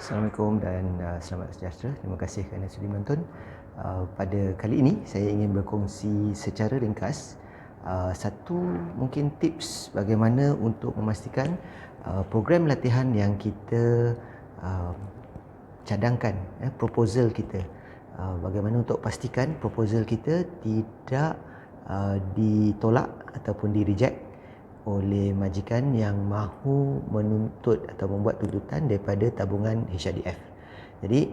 Assalamualaikum dan selamat sejahtera. Terima kasih kerana sudi menonton. Pada kali ini saya ingin berkongsi secara ringkas satu mungkin tips bagaimana untuk memastikan program latihan yang kita uh, cadangkan, proposal kita, bagaimana untuk pastikan proposal kita tidak ditolak ataupun di-reject oleh majikan yang mahu menuntut atau membuat tuntutan daripada tabungan HRDF. Jadi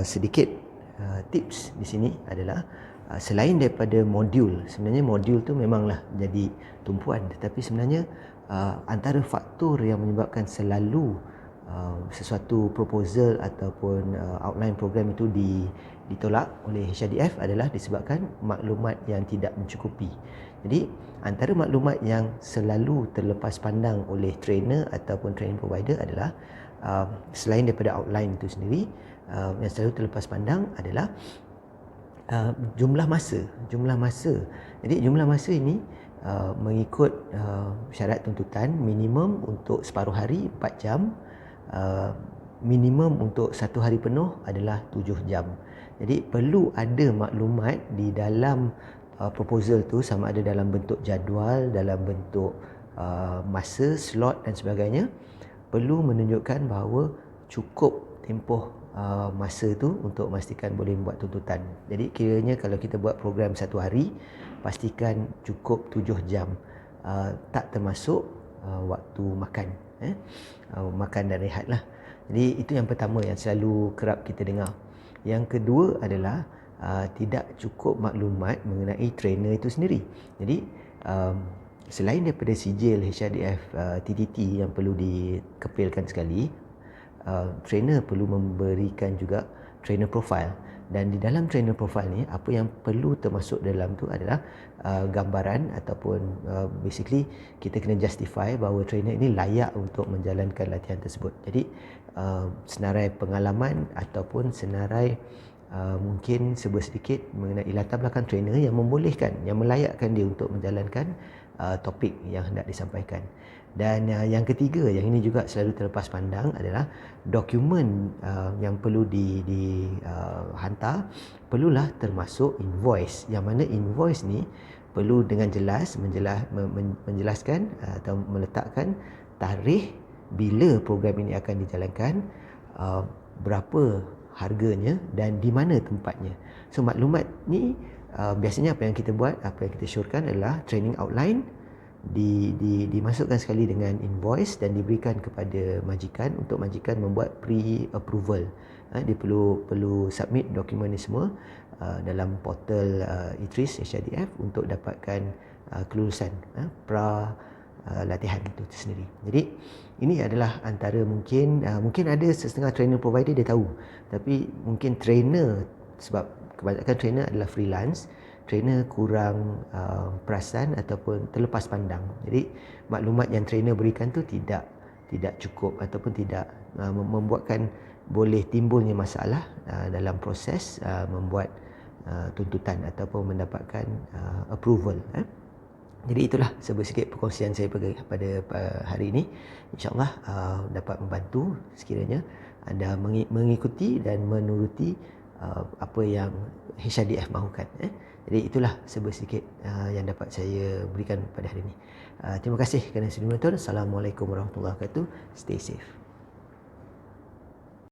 sedikit tips di sini adalah selain daripada modul, sebenarnya modul tu memanglah jadi tumpuan, tetapi sebenarnya antara faktor yang menyebabkan selalu sesuatu proposal ataupun outline program itu ditolak oleh HRDF adalah disebabkan maklumat yang tidak mencukupi. Jadi antara maklumat yang selalu terlepas pandang oleh trainer ataupun training provider adalah selain daripada outline itu sendiri, yang selalu terlepas pandang adalah jumlah masa. Jadi jumlah masa ini mengikut syarat tuntutan, minimum untuk separuh hari 4 jam, minimum untuk satu hari penuh adalah 7 jam. Jadi perlu ada maklumat di dalam proposal tu, sama ada dalam bentuk jadual, dalam bentuk masa, slot dan sebagainya, perlu menunjukkan bahawa cukup tempoh masa tu untuk memastikan boleh membuat tuntutan. Jadi kiranya kalau kita buat program satu hari, pastikan cukup 7 jam, tak termasuk waktu makan, makan dan rehat lah. Jadi itu yang pertama yang selalu kerap kita dengar. Yang kedua adalah tidak cukup maklumat mengenai trainer itu sendiri. Jadi selain daripada sijil HRDF TTT yang perlu dikepilkan sekali, trainer perlu memberikan juga trainer profile. Dan di dalam trainer profile ni, apa yang perlu termasuk dalam tu adalah gambaran ataupun basically kita kena justify bahawa trainer ini layak untuk menjalankan latihan tersebut. Jadi senarai pengalaman ataupun senarai mungkin sebuah sedikit mengenai latar belakang trainer yang membolehkan, yang melayakkan dia untuk menjalankan topik yang hendak disampaikan. Dan yang ketiga, yang ini juga selalu terlepas pandang, adalah dokumen yang perlu dihantar perlulah termasuk invoice, yang mana invoice ni perlu dengan jelas menjelaskan atau meletakkan tarikh bila program ini akan dijalankan, berapa harganya dan di mana tempatnya. So maklumat ni biasanya apa yang kita buat, apa yang kita syorkan adalah training outline dimasukkan sekali dengan invoice dan diberikan kepada majikan untuk majikan membuat pre-approval. Dia perlu submit dokumen ni semua dalam portal e-TRIS HRDF untuk dapatkan kelulusan pra latihan itu sendiri. Jadi ini adalah antara mungkin ada setengah trainer provider dia tahu, tapi mungkin trainer, sebab kebanyakan trainer adalah freelance, trainer kurang perasan ataupun terlepas pandang. Jadi maklumat yang trainer berikan tu tidak cukup ataupun tidak membuatkan boleh timbulnya masalah dalam proses membuat tuntutan ataupun mendapatkan approval. Jadi itulah sedikit perkongsian saya pada hari ini. InsyaAllah dapat membantu sekiranya anda mengikuti dan menuruti apa yang HRDF mahukan. Jadi itulah sedikit yang dapat saya berikan pada hari ini. Terima kasih kerana sudi menonton. Assalamualaikum warahmatullahi wabarakatuh. Stay safe.